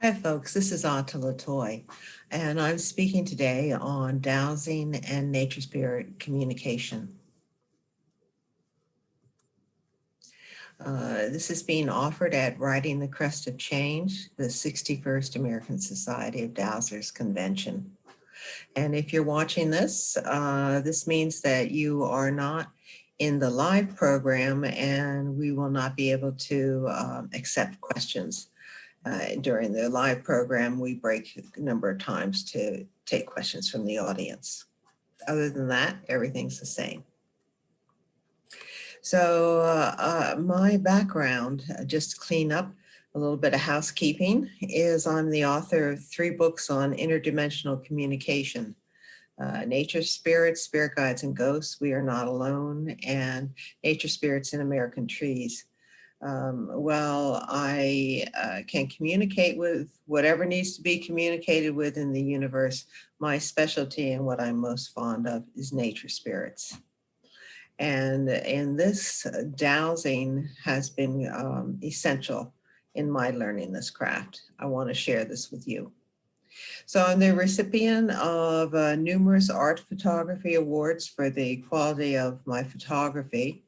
Hi folks, this is Atala Toy, and I'm speaking today on dowsing and nature spirit communication. This is being offered at Riding the Crest of Change, the 61st American Society of Dowsers Convention. And if you're watching this, this means that you are not in the live program and we will not be able to accept questions. During the live program, we break a number of times to take questions from the audience. Other than that, everything's the same. So my background, just to clean up a little bit of housekeeping, is I'm the author of 3 books on interdimensional communication. Nature Spirits, Spirit Guides and Ghosts, We Are Not Alone, and Nature Spirits in American Trees. Well, I can communicate with whatever needs to be communicated with in the universe. My specialty and what I'm most fond of is nature spirits. And this dowsing has been essential in my learning this craft. I want to share this with you. So I'm the recipient of numerous art photography awards for the quality of my photography.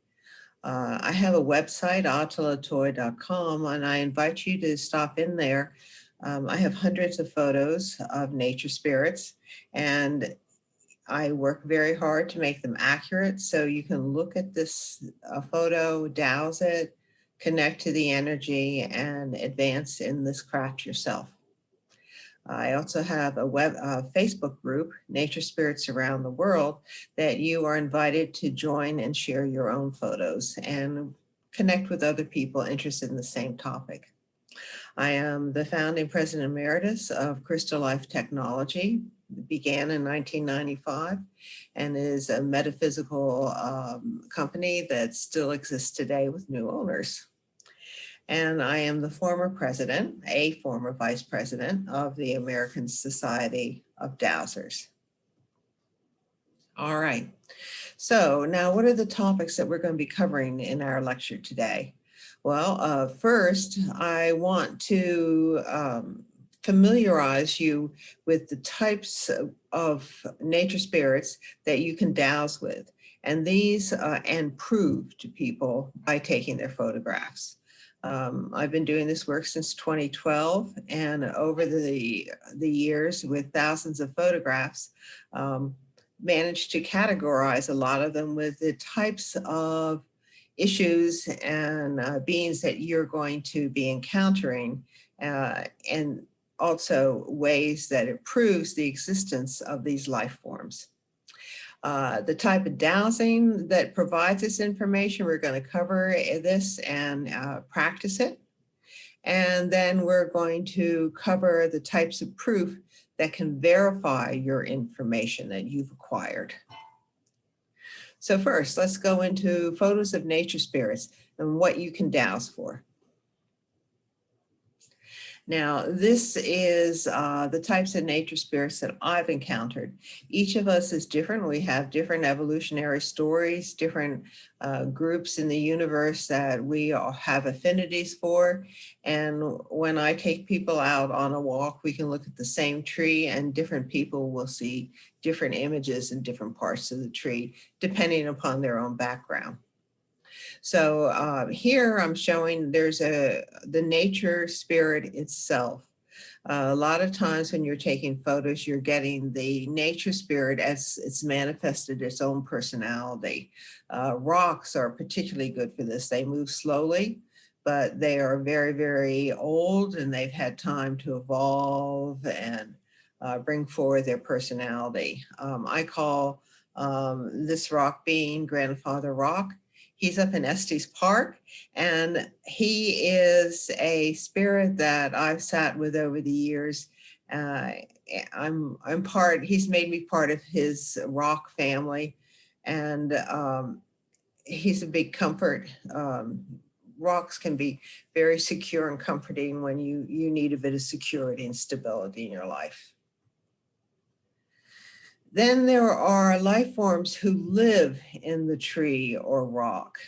I have a website, atalatoy.com, and I invite you to stop in there. I have hundreds of photos of nature spirits, and I work very hard to make them accurate. So you can look at this photo, douse it, connect to the energy, and advance in this craft yourself. I also have a Facebook group, Nature Spirits Around the World, that you are invited to join and share your own photos and connect with other people interested in the same topic. I am the founding president emeritus of Crystal Life Technology. It began in 1995 and is a metaphysical company that still exists today with new owners. And I am the former president, a former vice president of the American Society of Dowsers. All right. So now what are the topics that we're going to be covering in our lecture today? Well, first, I want to familiarize you with the types of nature spirits that you can douse with. And these and prove to people by taking their photographs. I've been doing this work since 2012, and over the years with thousands of photographs, managed to categorize a lot of them with the types of issues and beings that you're going to be encountering, and also ways that it proves the existence of these life forms. The type of dowsing that provides this information, we're going to cover this and practice it. And then we're going to cover the types of proof that can verify your information that you've acquired. So first, let's go into photos of nature spirits and what you can douse for. Now, this is the types of nature spirits that I've encountered. Each of us is different. We have different evolutionary stories, different groups in the universe that we all have affinities for. And when I take people out on a walk, we can look at the same tree and different people will see different images in different parts of the tree, depending upon their own background. So here I'm showing there's the nature spirit itself. A lot of times when you're taking photos, you're getting the nature spirit as it's manifested its own personality. Rocks are particularly good for this. They move slowly, but they are very, very old and they've had time to evolve and bring forward their personality. I call this rock being Grandfather Rock. He's up in Estes Park, and he is a spirit that I've sat with over the years. He's made me part of his rock family, and he's a big comfort. Rocks can be very secure and comforting when you need a bit of security and stability in your life. Then there are life forms who live in the tree or rock.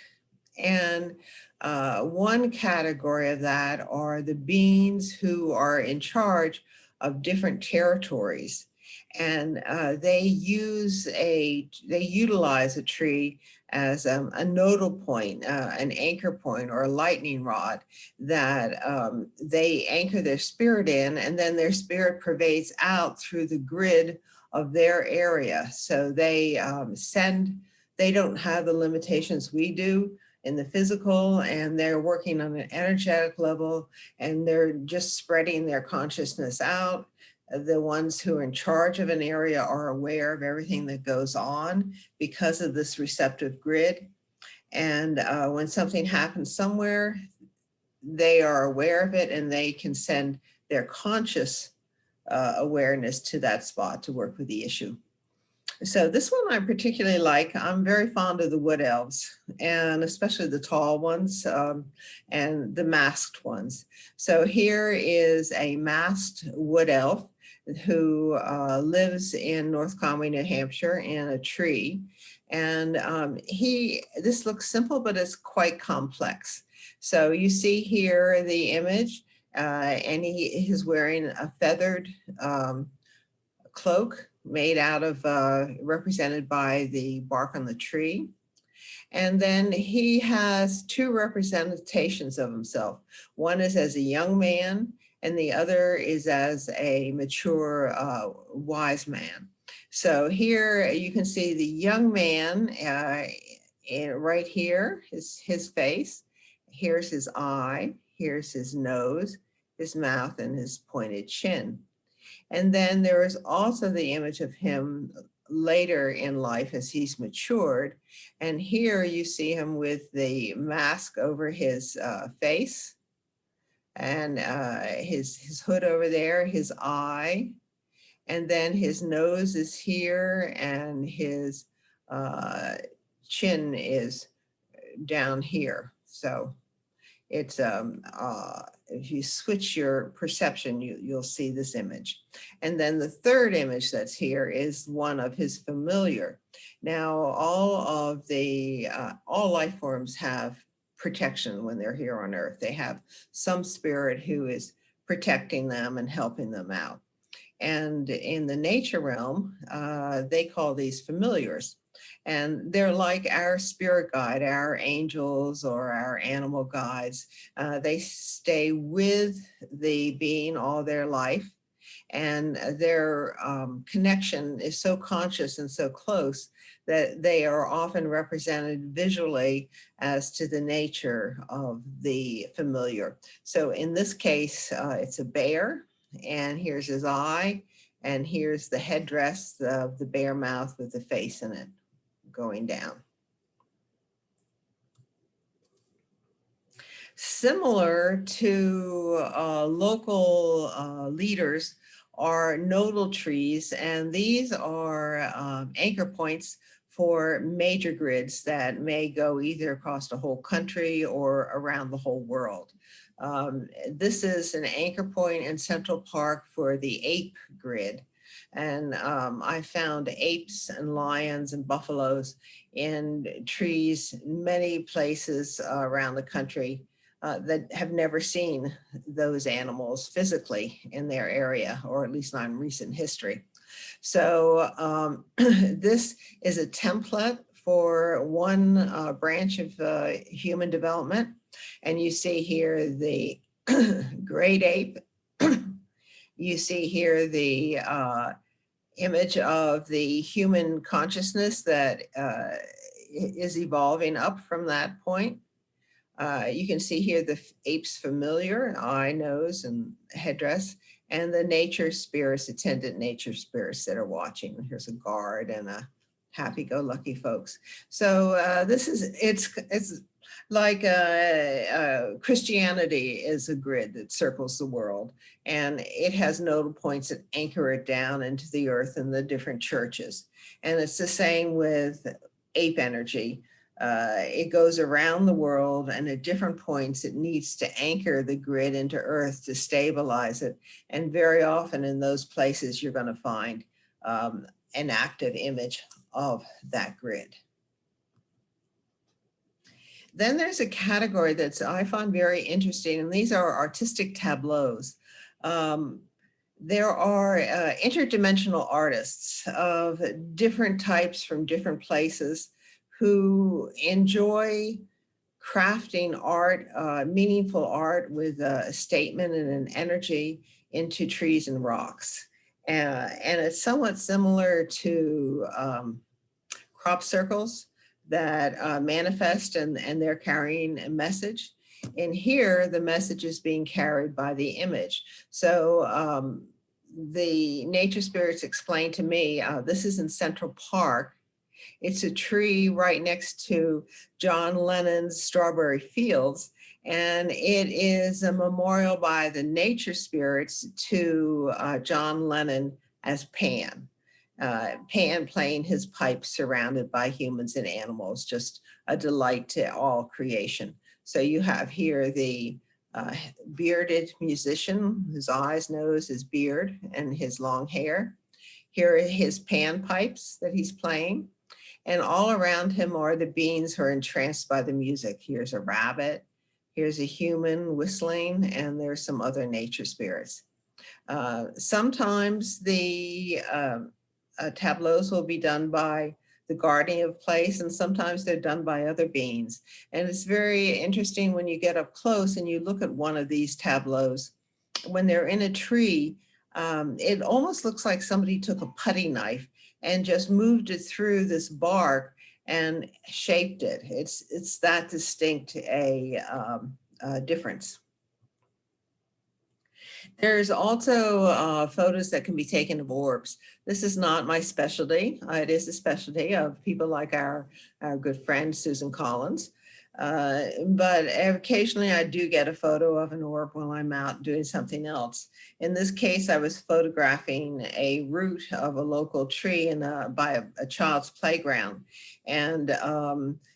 And One category of that are the beings who are in charge of different territories. And they utilize a tree as a nodal point, an anchor point or a lightning rod that they anchor their spirit in, and then their spirit pervades out through the grid of their area. So they they don't have the limitations we do in the physical, and they're working on an energetic level, and they're just spreading their consciousness out. The ones who are in charge of an area are aware of everything that goes on because of this receptive grid. And when something happens somewhere, they are aware of it, and they can send their conscious awareness to that spot to work with the issue. So this one I particularly like. I'm very fond of the wood elves, and especially the tall ones and the masked ones. So here is a masked wood elf who lives in North Conway, New Hampshire, in a tree. And this looks simple, but it's quite complex. So you see here the image, and he is wearing a feathered cloak made out of, represented by the bark on the tree. And then he has two representations of himself. One is as a young man, and the other is as a mature, wise man. So here you can see the young man right here, his face. Here's his eye, here's his nose, his mouth, and his pointed chin. And then there is also the image of him later in life as he's matured. And here you see him with the mask over his face, and his hood over there, his eye, and then his nose is here, and his chin is down here. So it's if you switch your perception, you'll see this image. And then the third image that's here is one of his familiar. Now, all life forms have protection when they're here on Earth. They have some spirit who is protecting them and helping them out. And in the nature realm, they call these familiars. And they're like our spirit guide, our angels or our animal guides. They stay with the being all their life, and their connection is so conscious and so close that they are often represented visually as to the nature of the familiar. So in this case, it's a bear, and here's his eye, and here's the headdress of the bear mouth with the face in it going down. Similar to local leaders are nodal trees, and these are anchor points for major grids that may go either across the whole country or around the whole world. This is an anchor point in Central Park for the ape grid. And I found apes and lions and buffaloes in trees, many places around the country that have never seen those animals physically in their area, or at least not in recent history. So this is a template for one branch of human development. And you see here the great ape. You see here the image of the human consciousness that is evolving up from that point. You can see here the ape's familiar, eye, nose, and headdress, and the nature spirits, attendant nature spirits that are watching. Here's a guard and a happy-go-lucky folks. So it's like Christianity is a grid that circles the world, and it has nodal points that anchor it down into the earth and the different churches. And it's the same with ape energy. It goes around the world, and at different points it needs to anchor the grid into earth to stabilize it. And very often in those places you're going to find an active image of that grid. Then there's a category that's I find very interesting, and these are artistic tableaus. Um, there are interdimensional artists of different types from different places who enjoy crafting art, meaningful art with a statement and an energy into trees and rocks. And it's somewhat similar to crop circles that manifest and they're carrying a message. And here, the message is being carried by the image. So the nature spirits explained to me, this is in Central Park. It's a tree right next to John Lennon's Strawberry Fields. And it is a memorial by the nature spirits to John Lennon as Pan. Pan playing his pipe surrounded by humans and animals, just a delight to all creation. So you have here the bearded musician, his eyes, nose, his beard, and his long hair. Here are his pan pipes that he's playing. And all around him are the beings who are entranced by the music. Here's a rabbit, here's a human whistling, and there's some other nature spirits. Sometimes the tableaus will be done by the guardian of place, and sometimes they're done by other beings. And it's very interesting when you get up close and you look at one of these tableaus. When they're in a tree, it almost looks like somebody took a putty knife and just moved it through this bark and shaped it. It's that distinct a difference. There's also photos that can be taken of orbs. This is not my specialty. It is a specialty of people like our good friend, Susan Collins. But occasionally I do get a photo of an orb while I'm out doing something else. In this case, I was photographing a root of a local tree by a child's playground. And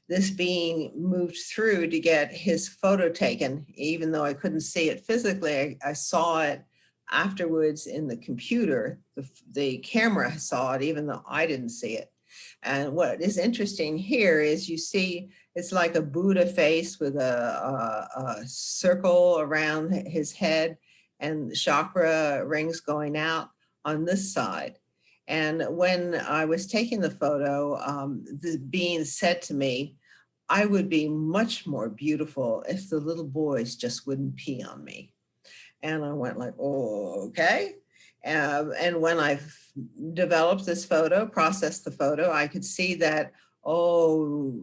this being moved through to get his photo taken, even though I couldn't see it physically, I saw it afterwards in the computer. The camera saw it, even though I didn't see it. And what is interesting here is you see it's like a Buddha face with a circle around his head and chakra rings going out on this side. And when I was taking the photo, the being said to me, I would be much more beautiful if the little boys just wouldn't pee on me. And I went like, oh, okay. And when I developed this photo, processed the photo, I could see that, oh,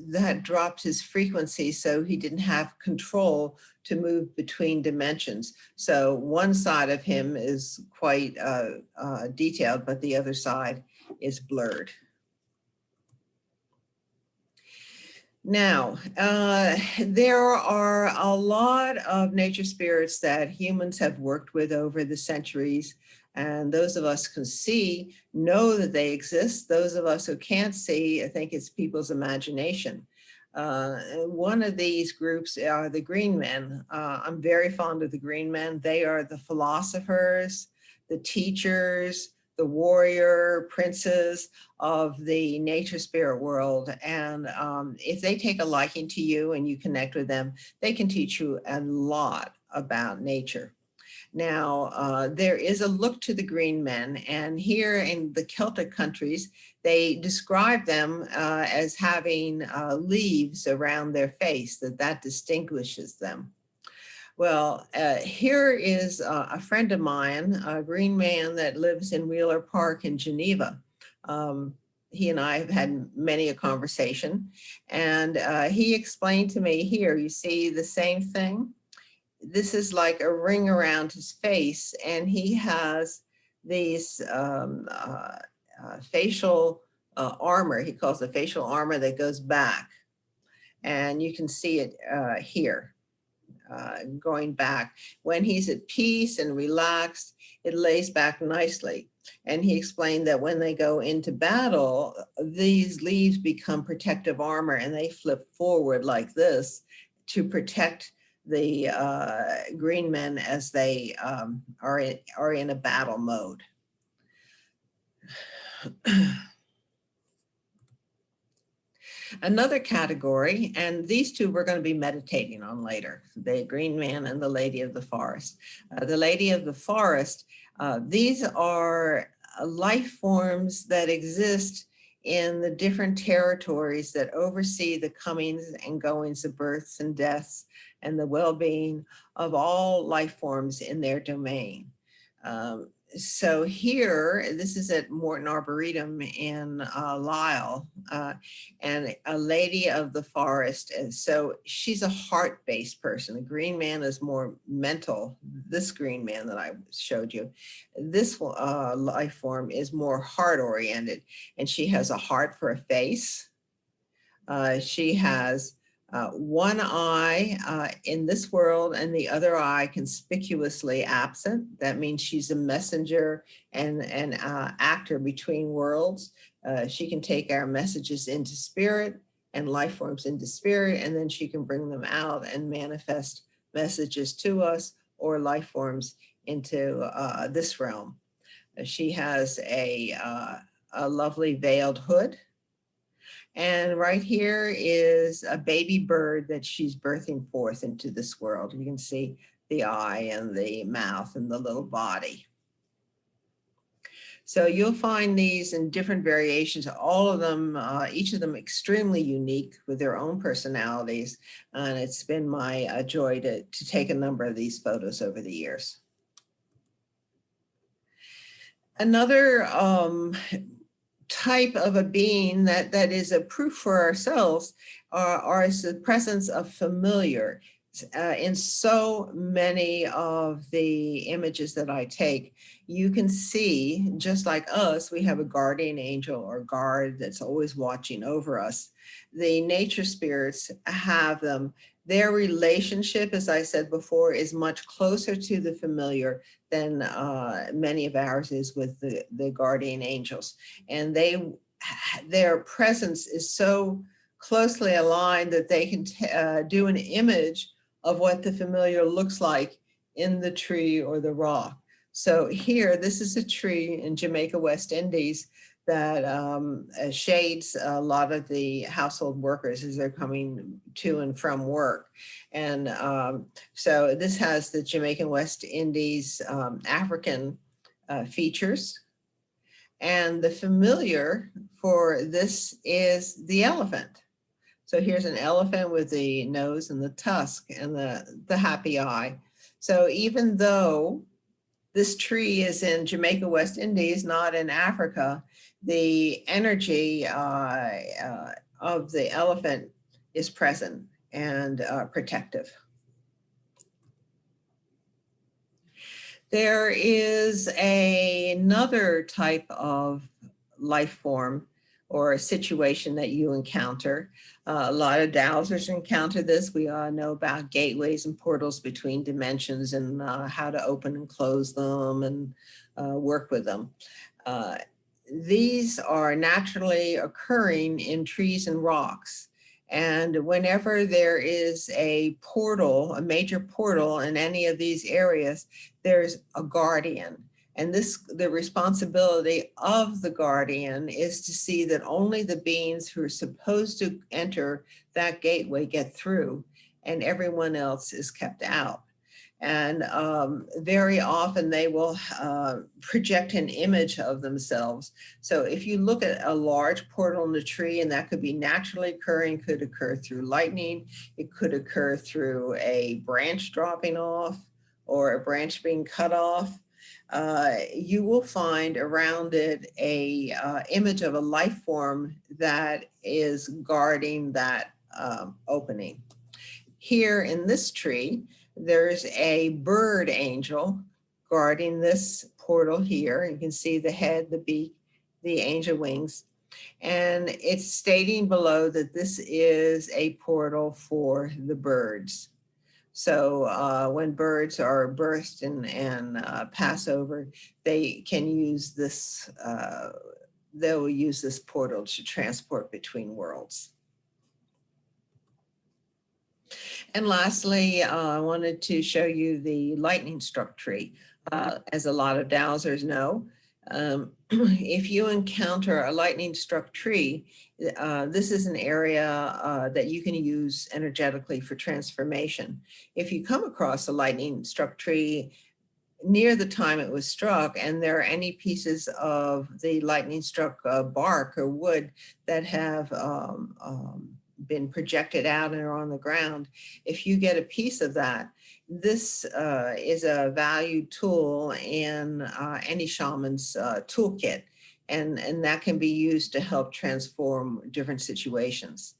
that dropped his frequency, so he didn't have control to move between dimensions. So one side of him is quite detailed, but the other side is blurred. Now, there are a lot of nature spirits that humans have worked with over the centuries, and those of us who can see know that they exist. Those of us who can't see, I think it's people's imagination. One of these groups are the Green Men. I'm very fond of the Green Men. They are the philosophers, the teachers, the warrior princes of the nature spirit world. And if they take a liking to you and you connect with them, they can teach you a lot about nature. Now, there is a look to the Green Men, and here in the Celtic countries, they describe them as having leaves around their face, that distinguishes them. Well, here is a friend of mine, a Green Man that lives in Wheeler Park in Geneva. He and I have had many a conversation, and he explained to me here, you see the same thing? This is like a ring around his face, and he has these facial armor. He calls it facial armor that goes back, and you can see it here. Going back. When he's at peace and relaxed, it lays back nicely. And he explained that when they go into battle, these leaves become protective armor and they flip forward like this to protect the Green Men as they are in a battle mode. Another category, and these two we're going to be meditating on later, the green man and the lady of the forest. The lady of the forest, these are life forms that exist in the different territories that oversee the comings and goings of births and deaths and the well-being of all life forms in their domain. So here, this is at Morton Arboretum in Lisle, and a lady of the forest. And so she's a heart-based person. The green man is more mental. This green man that I showed you, this life form is more heart-oriented, and she has a heart for a face. She has one eye in this world and the other eye conspicuously absent. That means she's a messenger and an actor between worlds. She can take our messages into spirit and life forms into spirit, and then she can bring them out and manifest messages to us or life forms into this realm. She has a lovely veiled hood. And right here is a baby bird that she's birthing forth into this world. You can see the eye and the mouth and the little body. So you'll find these in different variations, all of them, each of them extremely unique with their own personalities. And it's been my joy to take a number of these photos over the years. Another type of a being that is a proof for ourselves is the presence of familiar. In so many of the images that I take, you can see, just like us, we have a guardian angel or guard that's always watching over us. The nature spirits have them. Their relationship, as I said before, is much closer to the familiar than many of ours is with the guardian angels. And their presence is so closely aligned that they can do an image of what the familiar looks like in the tree or the rock. So here, this is a tree in Jamaica, West Indies that shades a lot of the household workers as they're coming to and from work. And so this has the Jamaican West Indies African features. And the familiar for this is the elephant. So here's an elephant with the nose and the tusk and the happy eye. So even though this tree is in Jamaica, West Indies, not in Africa, the energy of the elephant is present and protective. There is another type of life form or a situation that you encounter. A lot of dowsers encounter this. We all know about gateways and portals between dimensions and how to open and close them and work with them. These are naturally occurring in trees and rocks. And whenever there is a portal, a major portal in any of these areas, there's a guardian. And the responsibility of the guardian is to see that only the beings who are supposed to enter that gateway get through, and everyone else is kept out. And very often they will project an image of themselves. So if you look at a large portal in the tree, and that could be naturally occurring, could occur through lightning, it could occur through a branch dropping off or a branch being cut off, you will find around it a image of a life form that is guarding that opening. Here in this tree, there's a bird angel guarding this portal here. You can see the head, the beak, the angel wings. And it's stating below that this is a portal for the birds. So when birds are birthed and pass over, they can use this, they'll use this portal to transport between worlds. And lastly, I wanted to show you the lightning struck tree. As a lot of dowsers know, If you encounter a lightning struck tree, this is an area that you can use energetically for transformation. If you come across a lightning struck tree near the time it was struck, and there are any pieces of the lightning struck bark or wood that have been projected out and are on the ground, if you get a piece of that, this is a valued tool in any shaman's toolkit, and that can be used to help transform different situations.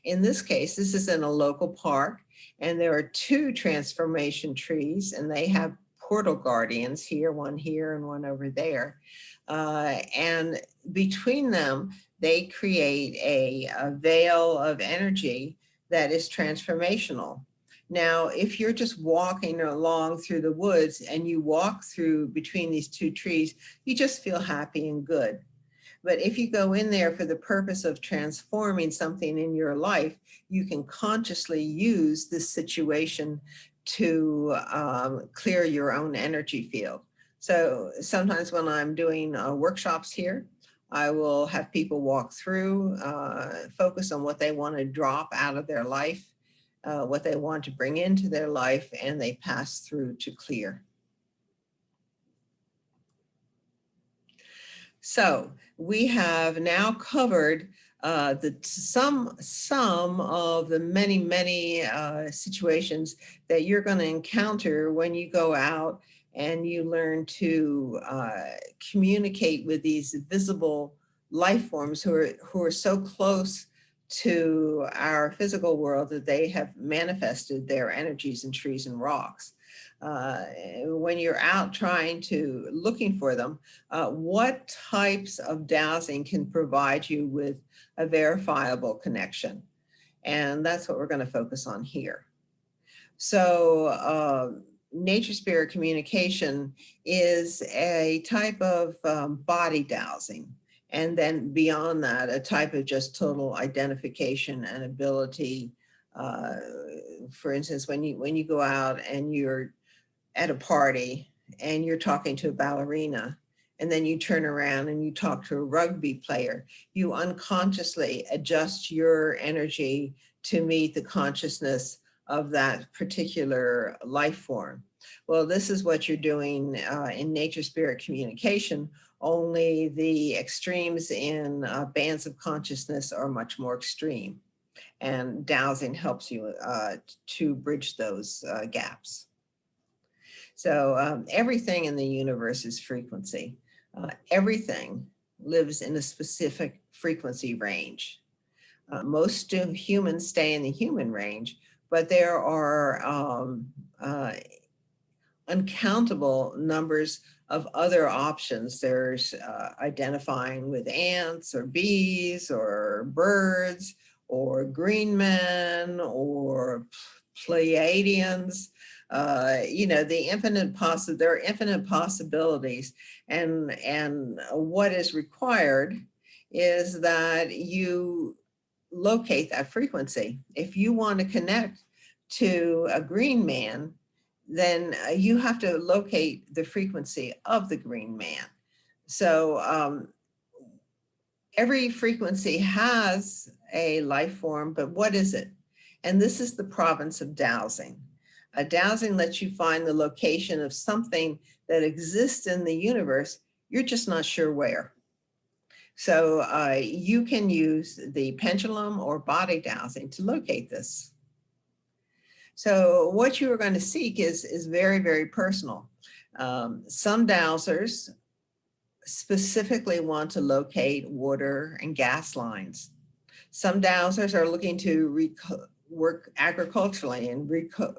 In this case, this is in a local park, and there are two transformation trees, and they have portal guardians here, one here and one over there. And between them, they create a veil of energy that is transformational. Now, if you're just walking along through the woods and you walk through between these two trees, you just feel happy and good. But if you go in there for the purpose of transforming something in your life, you can consciously use this situation to clear your own energy field. So sometimes when I'm doing workshops here, I will have people walk through, focus on what they want to drop out of their life, what they want to bring into their life, and they pass through to clear. So we have now covered some of the many situations that you're going to encounter when you go out and you learn to communicate with these visible life forms who are so close to our physical world that they have manifested their energies in trees and rocks. When you're out looking for them, what types of dowsing can provide you with a verifiable connection? And that's what we're going to focus on here. So nature spirit communication is a type of body dowsing. And then beyond that, a type of just total identification and ability. For instance, when you go out and you're at a party and you're talking to a ballerina, and then you turn around and you talk to a rugby player, you unconsciously adjust your energy to meet the consciousness of that particular life form. Well, this is what you're doing in nature spirit communication, only the extremes in bands of consciousness are much more extreme. And dowsing helps you to bridge those gaps. So everything in the universe is frequency. Everything lives in a specific frequency range. Most humans stay in the human range, but there are uncountable numbers of other options. There's identifying with ants or bees or birds or green men or Pleiadians. There are infinite possibilities, and what is required is that you locate that frequency. If you want to connect to a green man, then you have to locate the frequency of the green man. So every frequency has a life form, but what is it? And this is the province of dowsing. Dowsing lets you find the location of something that exists in the universe, you're just not sure where. So you can use the pendulum or body dowsing to locate this. So what you are going to seek is very, very personal. Some dowsers specifically want to locate water and gas lines. Some dowsers are looking to work agriculturally and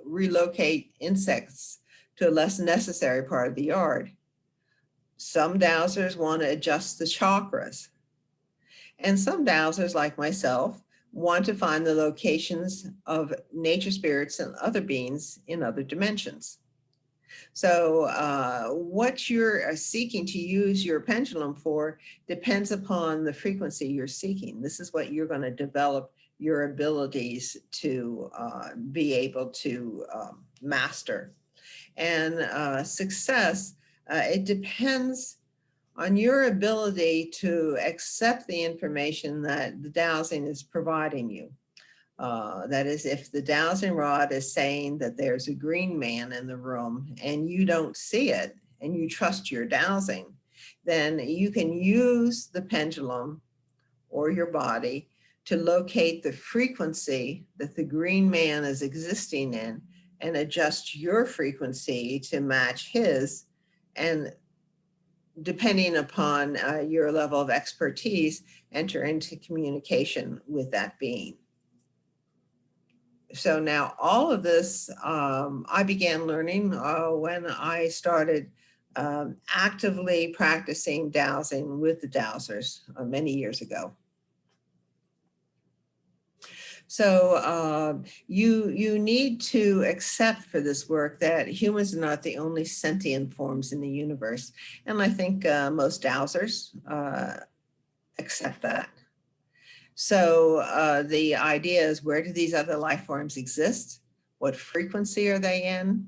relocate insects to a less necessary part of the yard. Some dowsers want to adjust the chakras. And some dowsers, like myself, want to find the locations of nature spirits and other beings in other dimensions. So what you're seeking to use your pendulum for depends upon the frequency you're seeking. This is what you're going to develop your abilities to be able to master. And success, it depends on your ability to accept the information that the dowsing is providing you. That is, if the dowsing rod is saying that there's a green man in the room and you don't see it and you trust your dowsing, then you can use the pendulum or your body to locate the frequency that the green man is existing in and adjust your frequency to match his. And depending upon your level of expertise, enter into communication with that being. So now all of this, I began learning when I started actively practicing dowsing with the dowsers many years ago. So you need to accept for this work that humans are not the only sentient forms in the universe. And I think most dowsers accept that. So the idea is, where do these other life forms exist? What frequency are they in?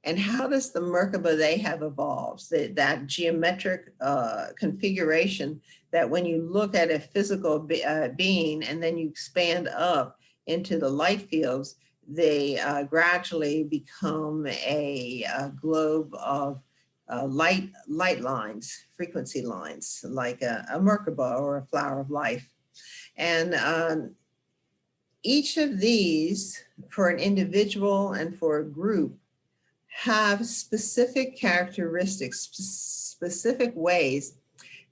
And how does the Merkaba they have evolved? That geometric configuration that when you look at a physical being and then you expand up into the light fields, they gradually become a globe of light lines, frequency lines, like a Merkaba or a flower of life. And each of these, for an individual and for a group, have specific characteristics, specific ways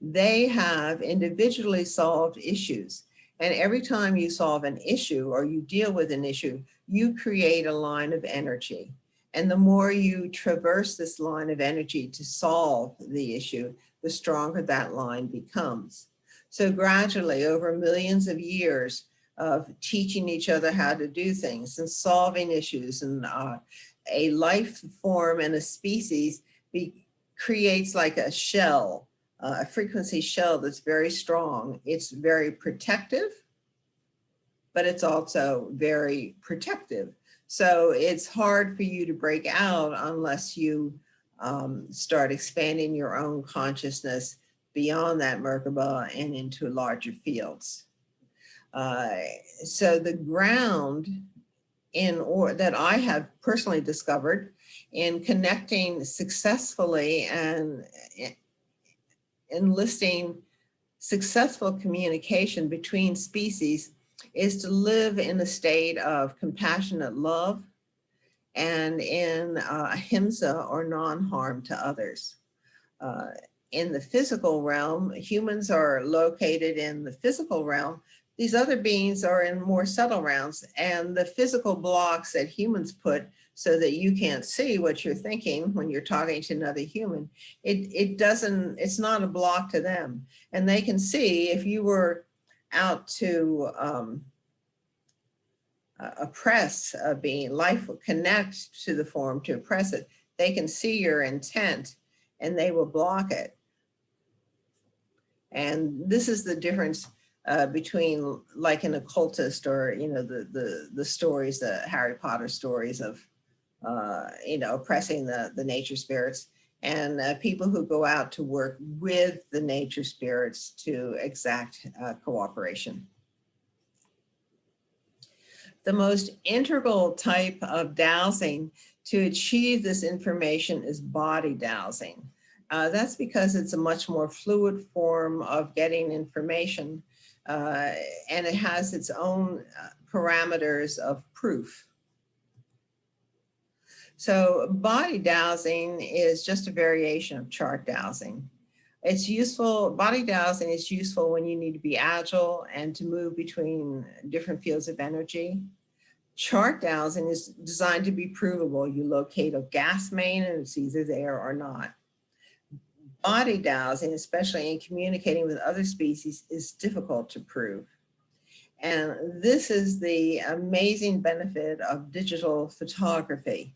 they have individually solved issues. And every time you solve an issue or you deal with an issue, you create a line of energy. And the more you traverse this line of energy to solve the issue, the stronger that line becomes. So gradually, over millions of years of teaching each other how to do things and solving issues, and a life form and a species creates like a shell, a frequency shell that's very strong. It's very protective, but it's also very protective. So it's hard for you to break out unless you start expanding your own consciousness beyond that Merkaba and into larger fields. So the ground that I have personally discovered in connecting successfully and enlisting successful communication between species is to live in a state of compassionate love and in ahimsa, or non-harm to others. In the physical realm, humans are located in the physical realm. These other beings are in more subtle realms, and the physical blocks that humans put so that you can't see what you're thinking when you're talking to another human, it's not a block to them. And they can see if you were out to oppress a being, life will connect to the form to oppress it. They can see your intent and they will block it. And this is the difference between like an occultist, or, you know, the stories, the Harry Potter stories of, you know, oppressing the nature spirits, and people who go out to work with the nature spirits to exact cooperation. The most integral type of dowsing to achieve this information is body dowsing. That's because it's a much more fluid form of getting information, and it has its own parameters of proof. So body dowsing is just a variation of chart dowsing. It's useful, body dowsing is useful when you need to be agile and to move between different fields of energy. Chart dowsing is designed to be provable. You locate a gas main and it's either there or not. Body dowsing, especially in communicating with other species, is difficult to prove. And this is the amazing benefit of digital photography.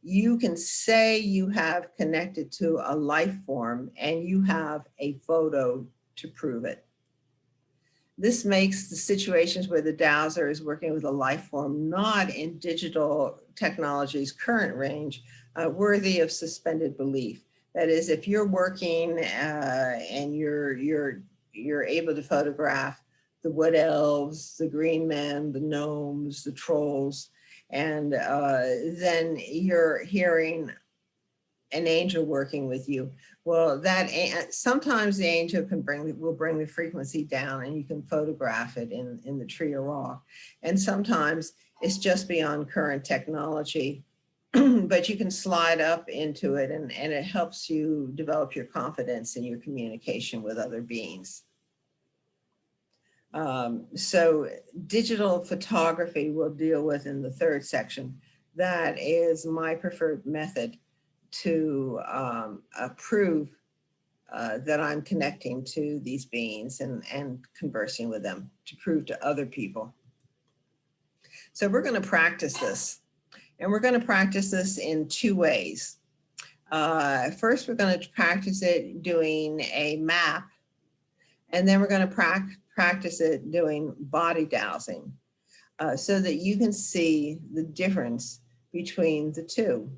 You can say you have connected to a life form and you have a photo to prove it. This makes the situations where the dowser is working with a life form not in digital technology's current range worthy of suspended belief. That is, if you're working and you're able to photograph the wood elves, the green men, the gnomes, the trolls, and then you're hearing an angel working with you. Well, sometimes the angel will bring the frequency down, and you can photograph it in the tree or rock. And sometimes it's just beyond current technology, but you can slide up into it, and it helps you develop your confidence in your communication with other beings. So digital photography we'll deal with in the third section. That is my preferred method to prove that I'm connecting to these beings and conversing with them, to prove to other people. So we're going to practice this, and we're going to practice this in two ways. First, we're going to practice it doing a map, and then we're going to practice it doing body dowsing, so that you can see the difference between the two.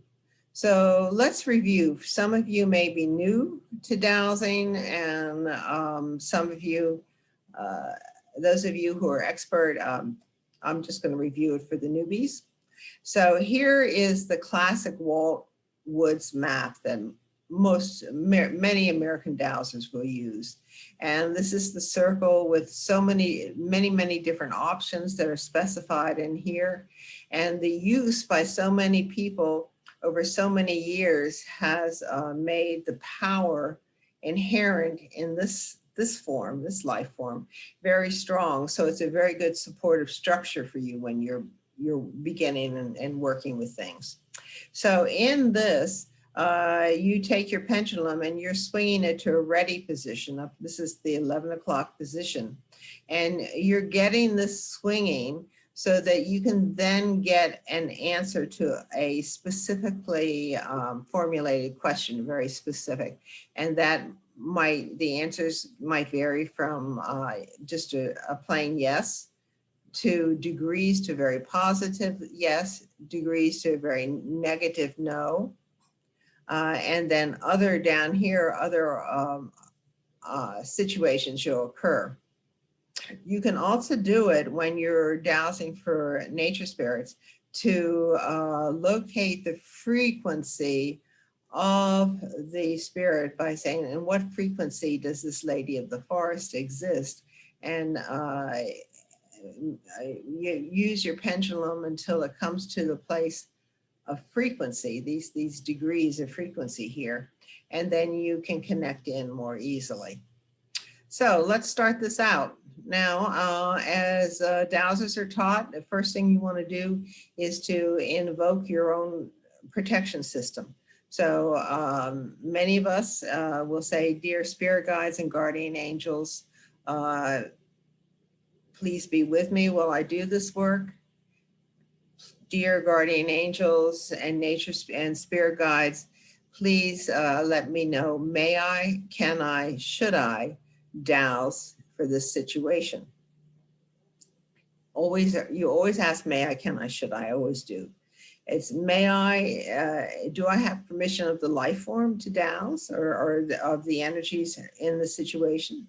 So let's review. Some of you may be new to dowsing, and some of you, those of you who are expert, I'm just going to review it for the newbies. So here is the classic Walt Woods map that many American dowsers will use. And this is the circle with so many different options that are specified in here. And the use by so many people over so many years has made the power inherent in this form, this life form, very strong. So it's a very good supportive structure for you when you're beginning and working with things. So in this, you take your pendulum and you're swinging it to a ready position. This is the 11 o'clock position. And you're getting this swinging so that you can then get an answer to a specifically formulated question, very specific. And the answers might vary from just a plain yes, to degrees to very positive yes, degrees to very negative no. And then down here, other situations will occur. You can also do it when you're dowsing for nature spirits to locate the frequency of the spirit by saying, in what frequency does this lady of the forest exist? And you use your pendulum until it comes to the place of frequency, these degrees of frequency here, and then you can connect in more easily. So let's start this out. Now, as dowsers are taught, the first thing you want to do is to invoke your own protection system. So many of us will say, dear spirit guides and guardian angels, please be with me while I do this work. Dear guardian angels and nature and spirit guides, please let me know, may I, can I, should I douse for this situation? You always ask, may I, can I, should I always do. It's may I, do I have permission of the life form to douse or of the energies in the situation?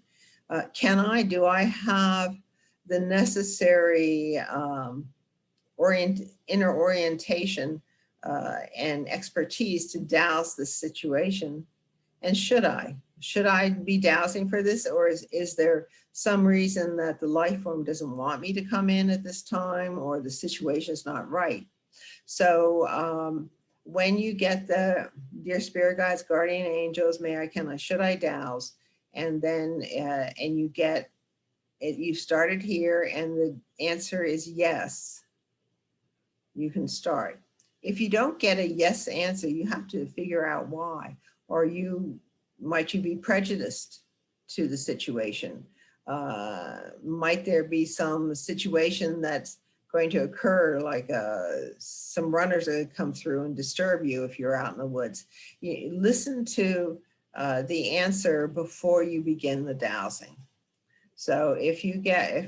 Can I, do I have the necessary inner orientation and expertise to douse this situation? And should I be dowsing for this, or is there some reason that the life form doesn't want me to come in at this time, or the situation is not right? So when you get the dear spirit guides, guardian angels, may I, can I, should I douse, and then and you get it, you started here and the answer is yes, you can start. If you don't get a yes answer, you have to figure out why, or might you be prejudiced to the situation? Might there be some situation that's going to occur, like some runners are going to come through and disturb you if you're out in the woods? You listen to the answer before you begin the dowsing. So if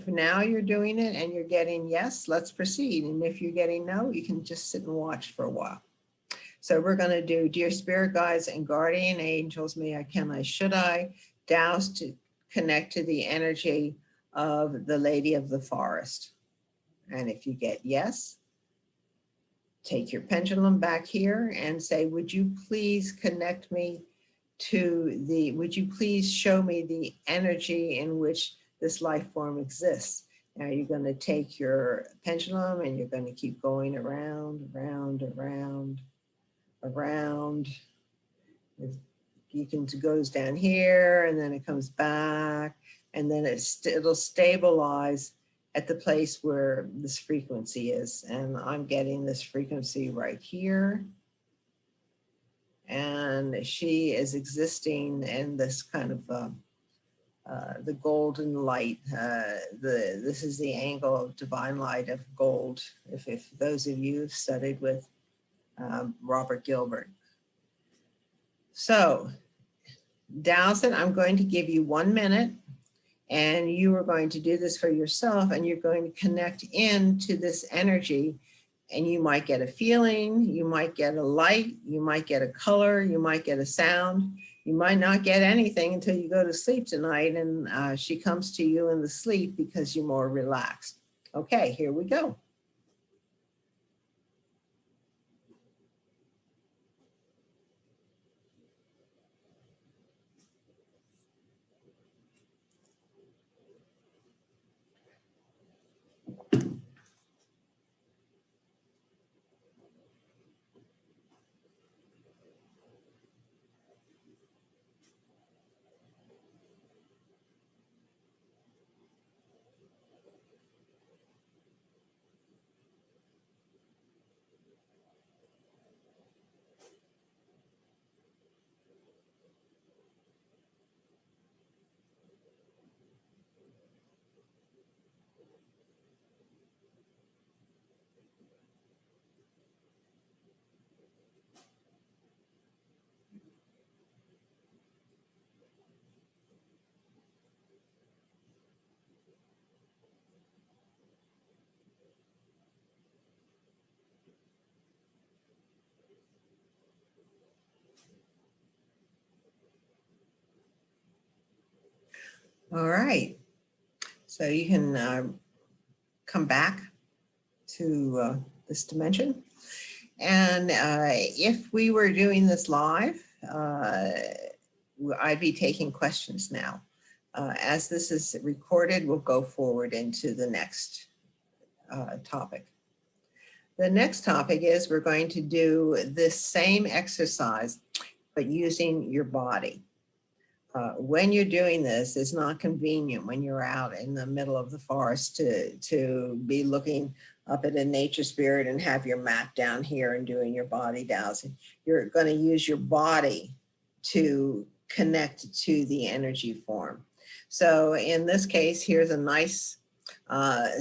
now you're doing it and you're getting yes, let's proceed. And if you're getting no, you can just sit and watch for a while. So we're going to do Dear Spirit Guides and Guardian Angels, may I, can I, should I, douse to connect to the energy of the Lady of the Forest. And if you get yes, take your pendulum back here and say, would you please connect me to the, would you please show me the energy in which this life form exists? Now you're going to take your pendulum and you're going to keep going around, around, around, around. You can, it goes down here and then it comes back and then it'll stabilize at the place where this frequency is. And I'm getting this frequency right here. And she is existing in this kind of the golden light. This is the angle of divine light of gold. If those of you have studied with Robert Gilbert. So Dowsing, I'm going to give you 1 minute and you are going to do this for yourself and you're going to connect into this energy and you might get a feeling, you might get a light, you might get a color, you might get a sound. You might not get anything until you go to sleep tonight and she comes to you in the sleep because you're more relaxed. Okay, here we go. All right, so you can come back to this dimension. And if we were doing this live, I'd be taking questions now. As this is recorded, we'll go forward into the next topic. The next topic is we're going to do this same exercise, but using your body. When you're doing this, it's not convenient when you're out in the middle of the forest to be looking up at a nature spirit and have your mat down here and doing your body dowsing. You're going to use your body to connect to the energy form. So in this case, here's a nice,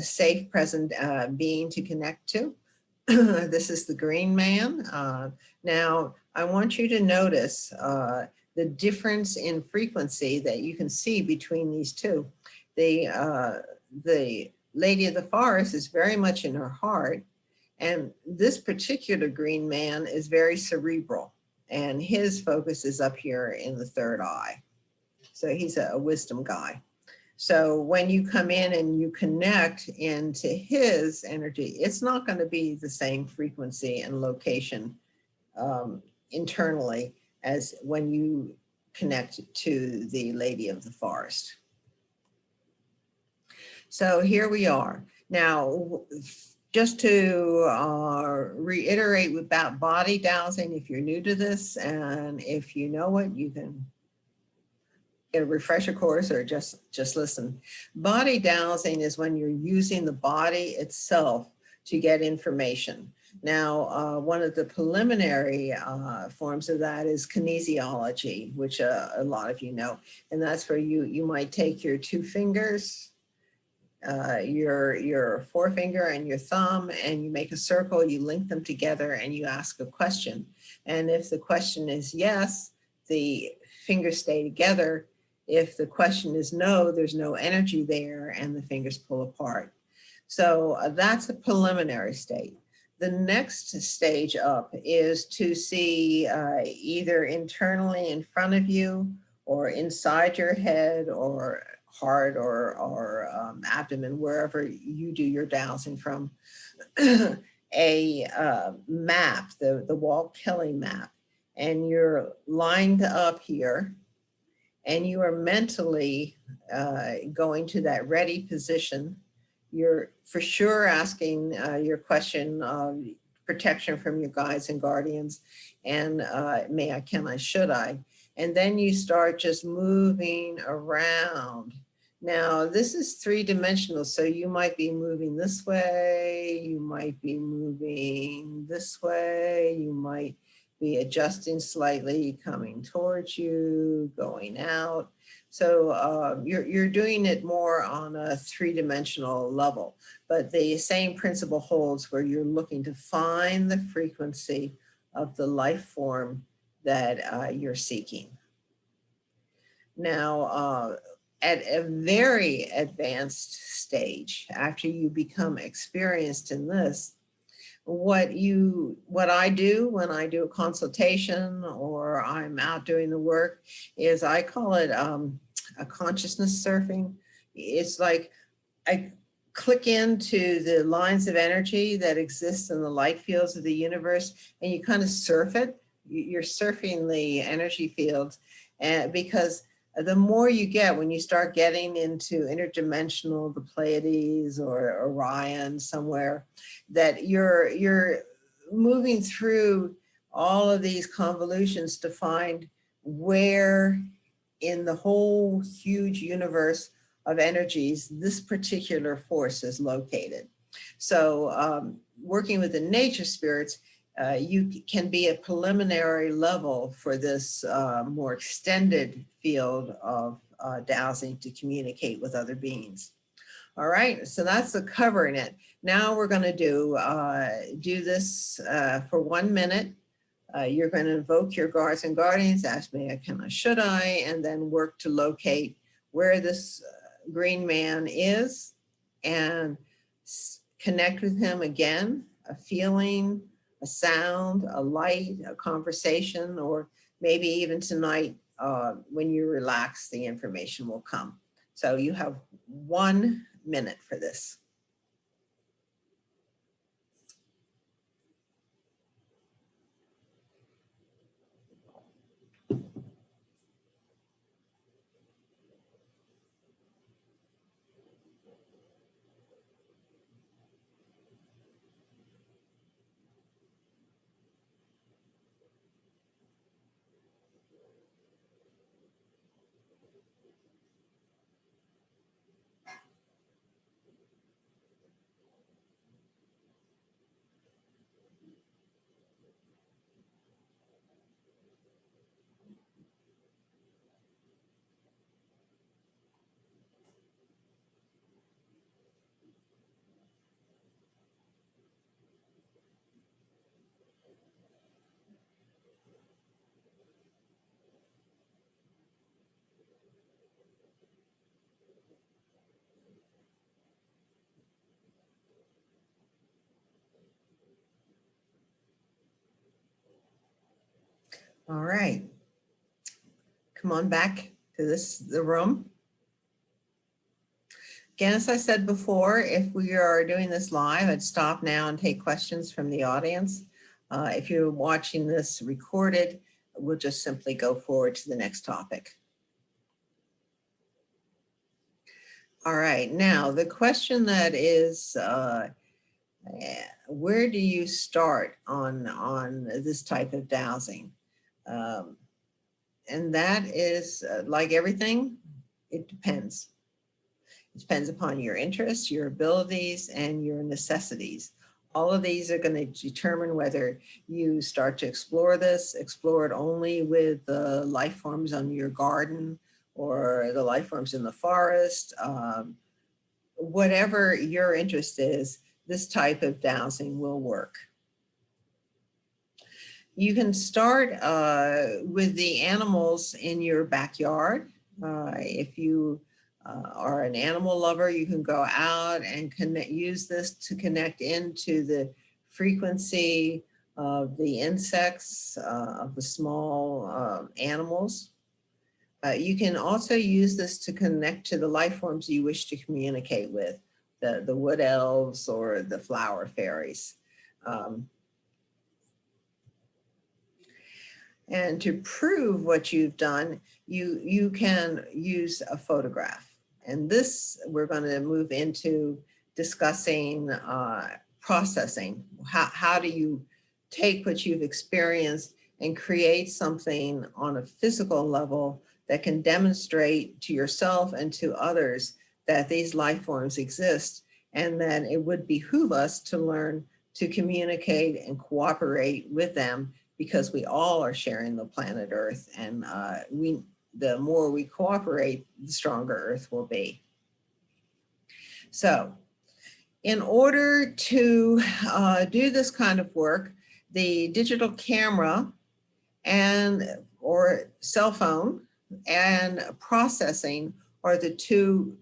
safe, present being to connect to. This is the green man. Now, I want you to notice the difference in frequency that you can see between these two. The Lady of the Forest is very much in her heart, and this particular green man is very cerebral, and his focus is up here in the third eye. So he's a wisdom guy. So when you come in and you connect into his energy, it's not going to be the same frequency and location internally as when you connect to the Lady of the Forest. So here we are. Now, just to reiterate about body dowsing, if you're new to this and if you know it, you can get a refresher course or just listen. Body dowsing is when you're using the body itself to get information. Now, one of the preliminary forms of that is kinesiology, which a lot of you know, and that's where you might take your two fingers, your forefinger and your thumb, and you make a circle, you link them together and you ask a question. And if the question is yes, the fingers stay together. If the question is no, there's no energy there and the fingers pull apart. So that's a preliminary state. The next stage up is to see either internally in front of you or inside your head or heart or abdomen, wherever you do your dowsing from, a map, the Walt-Kelly map. And you're lined up here and you are mentally going to that ready position. You're for sure asking your question of protection from your guides and guardians and may I, can I, should I? And then you start just moving around. Now, this is three-dimensional, so you might be moving this way, you might be moving this way, you might be adjusting slightly, coming towards you, going out. So you're doing it more on a three-dimensional level, but the same principle holds where you're looking to find the frequency of the life form that you're seeking. Now, at a very advanced stage, after you become experienced in this, what I do when I do a consultation or I'm out doing the work is I call it a consciousness surfing. It's like I click into the lines of energy that exist in the light fields of the universe and you kind of surf it. You're surfing the energy fields because the more you get, when you start getting into interdimensional, the Pleiades or Orion somewhere, that you're moving through all of these convolutions to find where in the whole huge universe of energies this particular force is located. So working with the nature spirits, you can be a preliminary level for this more extended field of dowsing to communicate with other beings. All right, so that's the covering it. Now we're going to do this for 1 minute. You're going to invoke your guards and guardians, ask me, can I, should I, and then work to locate where this green man is and connect with him again, a feeling, a sound, a light, a conversation, or maybe even tonight when you relax, the information will come. So you have 1 minute for this. All right, come on back to the room. Again, as I said before, if we are doing this live, I'd stop now and take questions from the audience. If you're watching this recorded, we'll just simply go forward to the next topic. All right, now the question that is, where do you start on this type of dowsing? And that is, like everything, it depends. It depends upon your interests, your abilities, and your necessities. All of these are going to determine whether you start to explore this, explore it only with the life forms on your garden or the life forms in the forest. Whatever your interest is, this type of dowsing will work. You can start with the animals in your backyard. If you are an animal lover, you can go out and use this to connect into the frequency of the insects, of the small animals. You can also use this to connect to the life forms you wish to communicate with, the wood elves or the flower fairies. And to prove what you've done, you can use a photograph. And this, we're going to move into discussing processing. How do you take what you've experienced and create something on a physical level that can demonstrate to yourself and to others that these life forms exist, and that it would behoove us to learn to communicate and cooperate with them, because we all are sharing the planet Earth, and the more we cooperate, the stronger Earth will be. So in order to do this kind of work, the digital camera or cell phone and processing are the two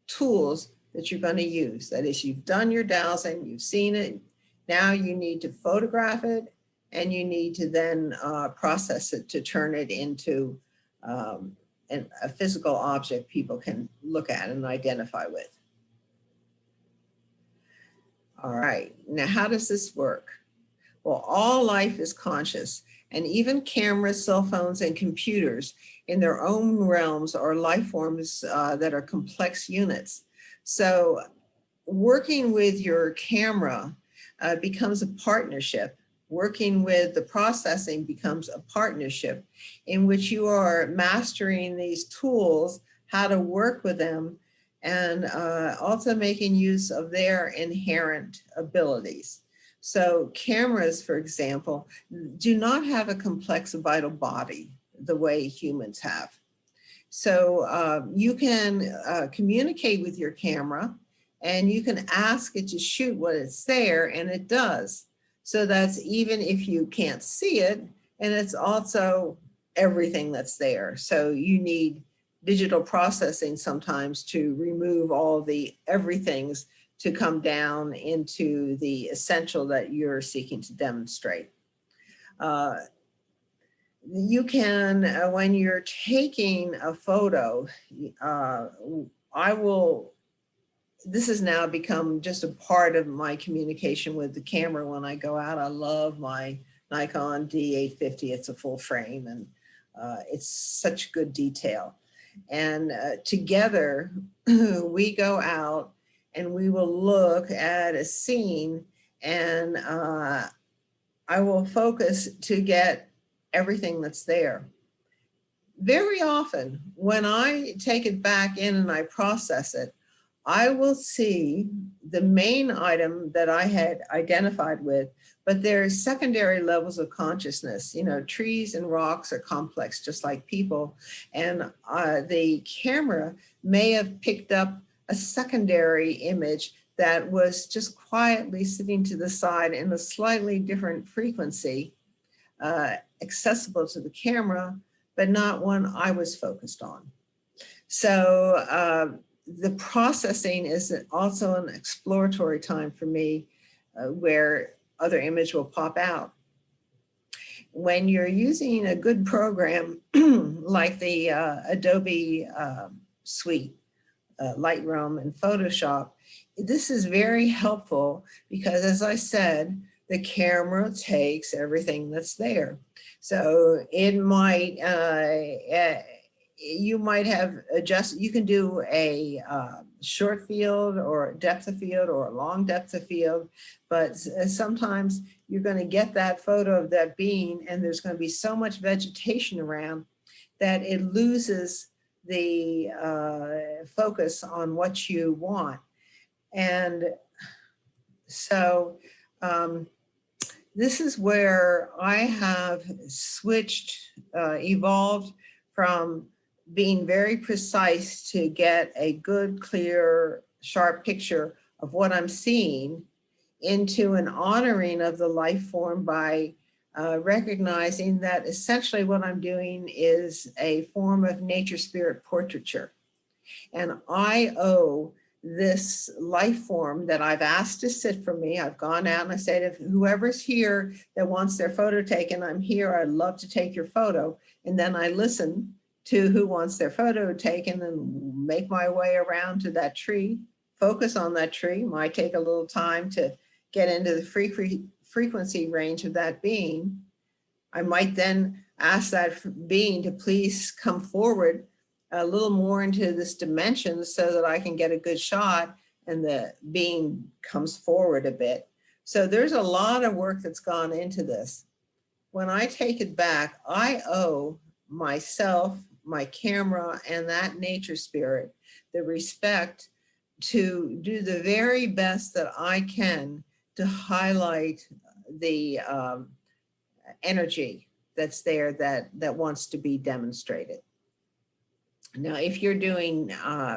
tools that you're going to use. That is, you've done your dowsing, you've seen it, now you need to photograph it, and you need to then process it to turn it into a physical object people can look at and identify with. All right, now how does this work? Well, all life is conscious, and even cameras, cell phones, and computers in their own realms are life forms that are complex units. So working with your camera becomes a partnership. Working with the processing becomes a partnership in which you are mastering these tools, how to work with them, and also making use of their inherent abilities. So cameras, for example, do not have a complex vital body the way humans have. So you can communicate with your camera, and you can ask it to shoot what it's there, and it does. So that's even if you can't see it, and it's also everything that's there. So you need digital processing sometimes to remove all the everythings to come down into the essential that you're seeking to demonstrate. You can, when you're taking a photo, this has now become just a part of my communication with the camera when I go out. I love my Nikon D850. It's a full frame, and it's such good detail. And together we go out and we will look at a scene, and I will focus to get everything that's there. Very often when I take it back in and I process it, I will see the main item that I had identified with, but there's secondary levels of consciousness. You know, trees and rocks are complex, just like people. And the camera may have picked up a secondary image that was just quietly sitting to the side in a slightly different frequency, accessible to the camera, but not one I was focused on. So the processing is also an exploratory time for me, where other image will pop out. When you're using a good program like the Adobe suite, Lightroom and Photoshop, this is very helpful because, as I said, the camera takes everything that's there. So it might, you might have you can do a short field or depth of field or a long depth of field, but sometimes you're going to get that photo of that being and there's going to be so much vegetation around that it loses the focus on what you want. And so this is where I have switched, evolved from being very precise to get a good, clear, sharp picture of what I'm seeing into an honoring of the life form by recognizing that essentially what I'm doing is a form of nature spirit portraiture. And I owe this life form that I've asked to sit for me. I've gone out and I said, if whoever's here that wants their photo taken, I'm here, I'd love to take your photo. And then I listen to who wants their photo taken and make my way around to that tree, focus on that tree. Might take a little time to get into the frequency range of that being. I might then ask that being to please come forward a little more into this dimension so that I can get a good shot, and the being comes forward a bit. So there's a lot of work that's gone into this. When I take it back, I owe myself, my camera, and that nature spirit the respect to do the very best that I can to highlight the energy that's there that wants to be demonstrated. Now, if you're doing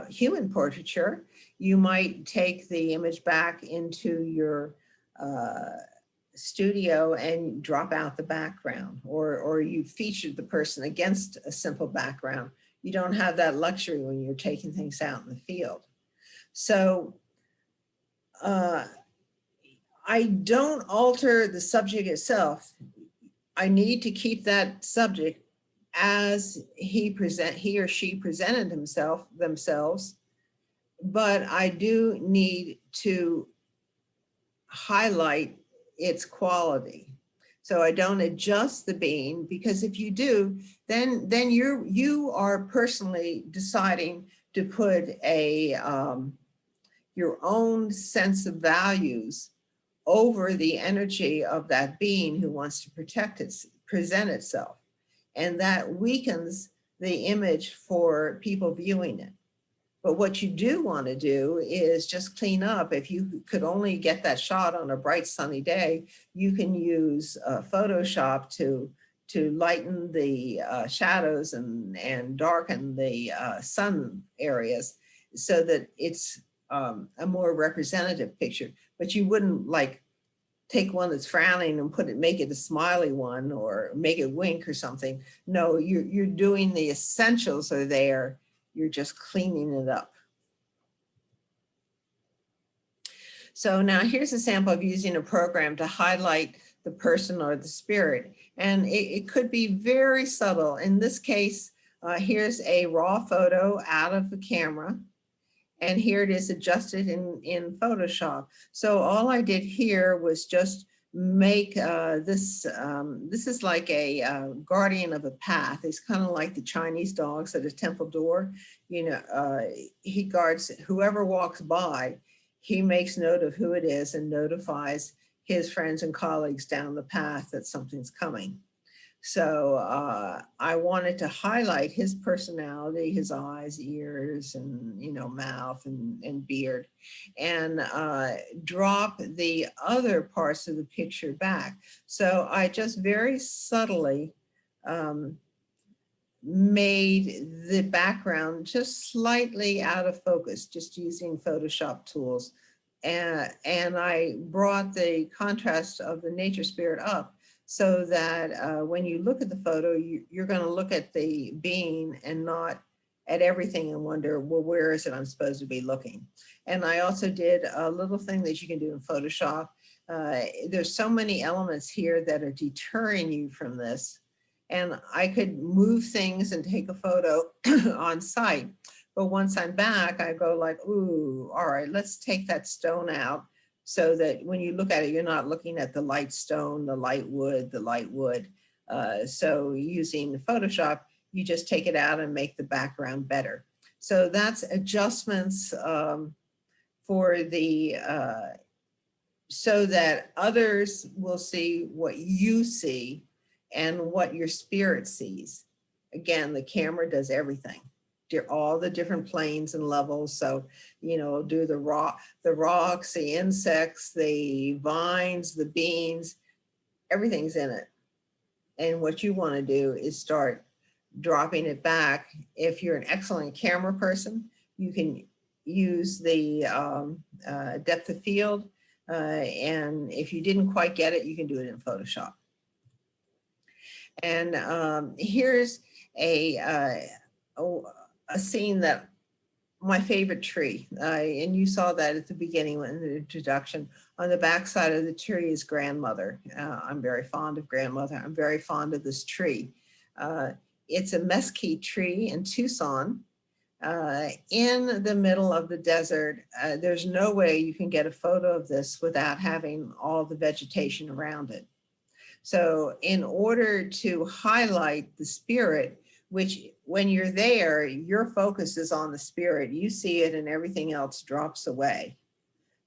human portraiture, you might take the image back into your studio and drop out the background, or you featured the person against a simple background. You don't have that luxury when you're taking things out in the field. So I don't alter the subject itself. I need to keep that subject as he or she presented themselves, but I do need to highlight its quality. So I don't adjust the being, because if you do, then you are personally deciding to put a your own sense of values over the energy of that being who wants to present itself. And that weakens the image for people viewing it. But what you do want to do is just clean up. If you could only get that shot on a bright sunny day, you can use Photoshop to lighten the shadows and darken the sun areas so that it's a more representative picture. But you wouldn't like take one that's frowning and make it a smiley one, or make it wink or something. No, you're doing the essentials are there. You're just cleaning it up. So now here's a sample of using a program to highlight the person or the spirit. And it could be very subtle. In this case, here's a raw photo out of the camera. And here it is adjusted in Photoshop. So all I did here was just make this is like a guardian of a path. It's kind of like the Chinese dogs at a temple door. You know, he guards whoever walks by. He makes note of who it is and notifies his friends and colleagues down the path that something's coming. So I wanted to highlight his personality, his eyes, ears, and mouth and beard, and drop the other parts of the picture back. So I just very subtly made the background just slightly out of focus, just using Photoshop tools. And I brought the contrast of the nature spirit up, so that when you look at the photo, you're going to look at the being and not at everything and wonder, well, where is it I'm supposed to be looking? And I also did a little thing that you can do in Photoshop. There's so many elements here that are deterring you from this. And I could move things and take a photo on site. But once I'm back, I go like, ooh, all right, let's take that stone out, so that when you look at it, you're not looking at the light stone, the light wood, so using Photoshop, you just take it out and make the background better. So that's adjustments for the, so that others will see what you see and what your spirit sees. Again, the camera does everything. All the different planes and levels. So, do the rocks, the insects, the vines, the beans, everything's in it. And what you want to do is start dropping it back. If you're an excellent camera person, you can use the depth of field. And if you didn't quite get it, you can do it in Photoshop. And here's a scene that my favorite tree. And you saw that at the beginning in the introduction. On the back side of the tree is grandmother. I'm very fond of grandmother. I'm very fond of this tree. It's a mesquite tree in Tucson, in the middle of the desert. There's no way you can get a photo of this without having all the vegetation around it. So in order to highlight the spirit, which when you're there, your focus is on the spirit, you see it and everything else drops away.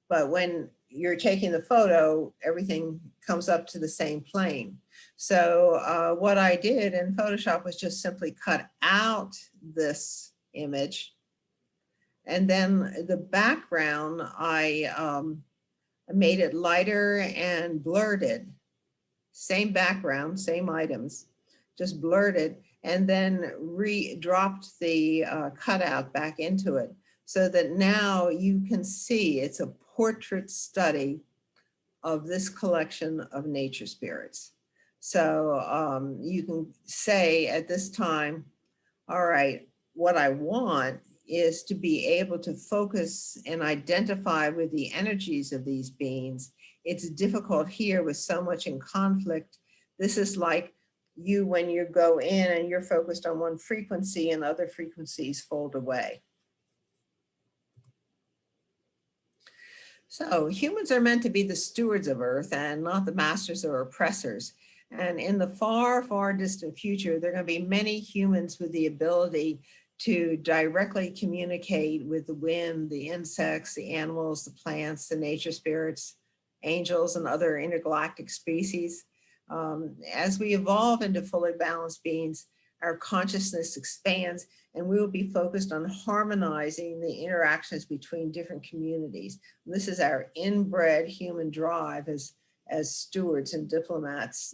But when you're taking the photo, everything comes up to the same plane. So what I did in Photoshop was just simply cut out this image. And then the background, I made it lighter and blurred it. Same background, same items, just blurred it, and then dropped the cutout back into it so that now you can see it's a portrait study of this collection of nature spirits. So you can say at this time, all right, what I want is to be able to focus and identify with the energies of these beings. It's difficult here with so much in conflict. This is like you when you go in and you're focused on one frequency and other frequencies fold away. So humans are meant to be the stewards of Earth and not the masters or oppressors. And in the far, far distant future, there are going to be many humans with the ability to directly communicate with the wind, the insects, the animals, the plants, the nature spirits, angels, and other intergalactic species. As we evolve into fully balanced beings, our consciousness expands and we will be focused on harmonizing the interactions between different communities. This is our inbred human drive as stewards and diplomats,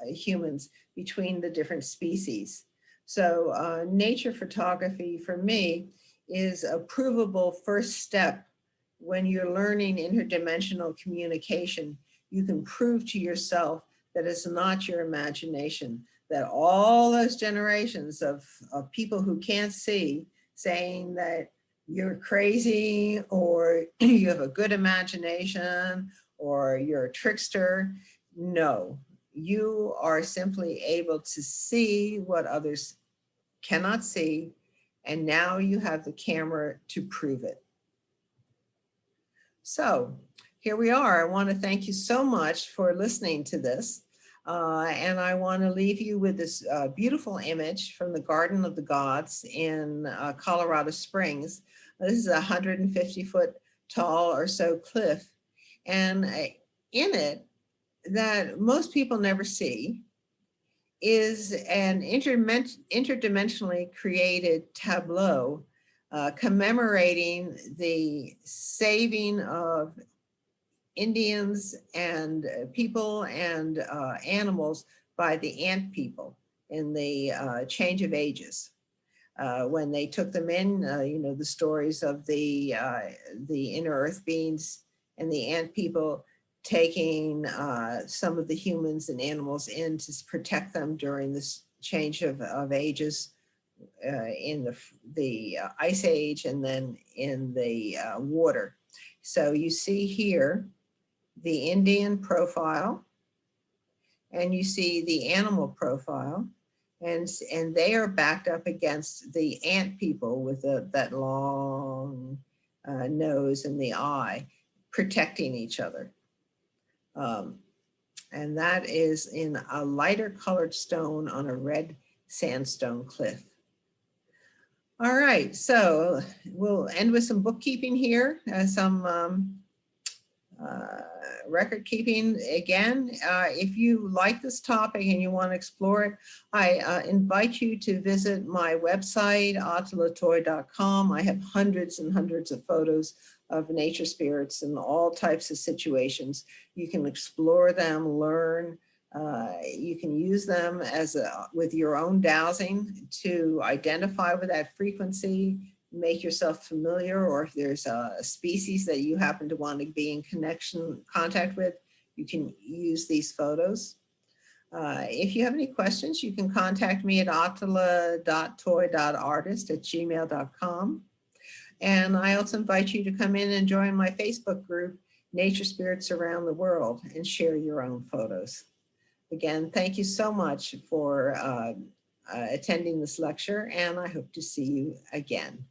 humans between the different species. So nature photography for me is a provable first step. When you're learning interdimensional communication, you can prove to yourself that it's not your imagination, that all those generations of people who can't see saying that you're crazy or you have a good imagination or you're a trickster. No, you are simply able to see what others cannot see, and now you have the camera to prove it. So here we are. I want to thank you so much for listening to this. And I want to leave you with this beautiful image from the Garden of the Gods in Colorado Springs. This is a 150-foot tall or so cliff. And in it, that most people never see, is an interdimensionally created tableau commemorating the saving of Indians and people and animals by the ant people in the change of ages. When they took them in, you know, the stories of the inner earth beings and the ant people taking some of the humans and animals in to protect them during this change of ages in the ice age and then in the water. So you see here the Indian profile and you see the animal profile, and they are backed up against the ant people with that long nose and the eye protecting each other. And that is in a lighter colored stone on a red sandstone cliff. All right, so we'll end with some bookkeeping here, some record keeping. Again, if you like this topic and you want to explore it, I invite you to visit my website, atalatoy.com. I have hundreds and hundreds of photos of nature spirits in all types of situations. You can explore them, learn. You can use them as with your own dowsing to identify with that frequency, make yourself familiar, or if there's a species that you happen to want to be in contact with, you can use these photos. If you have any questions, you can contact me at atala.toy.artist@gmail.com. And I also invite you to come in and join my Facebook group, Nature Spirits Around the World, and share your own photos. Again, thank you so much for attending this lecture, and I hope to see you again.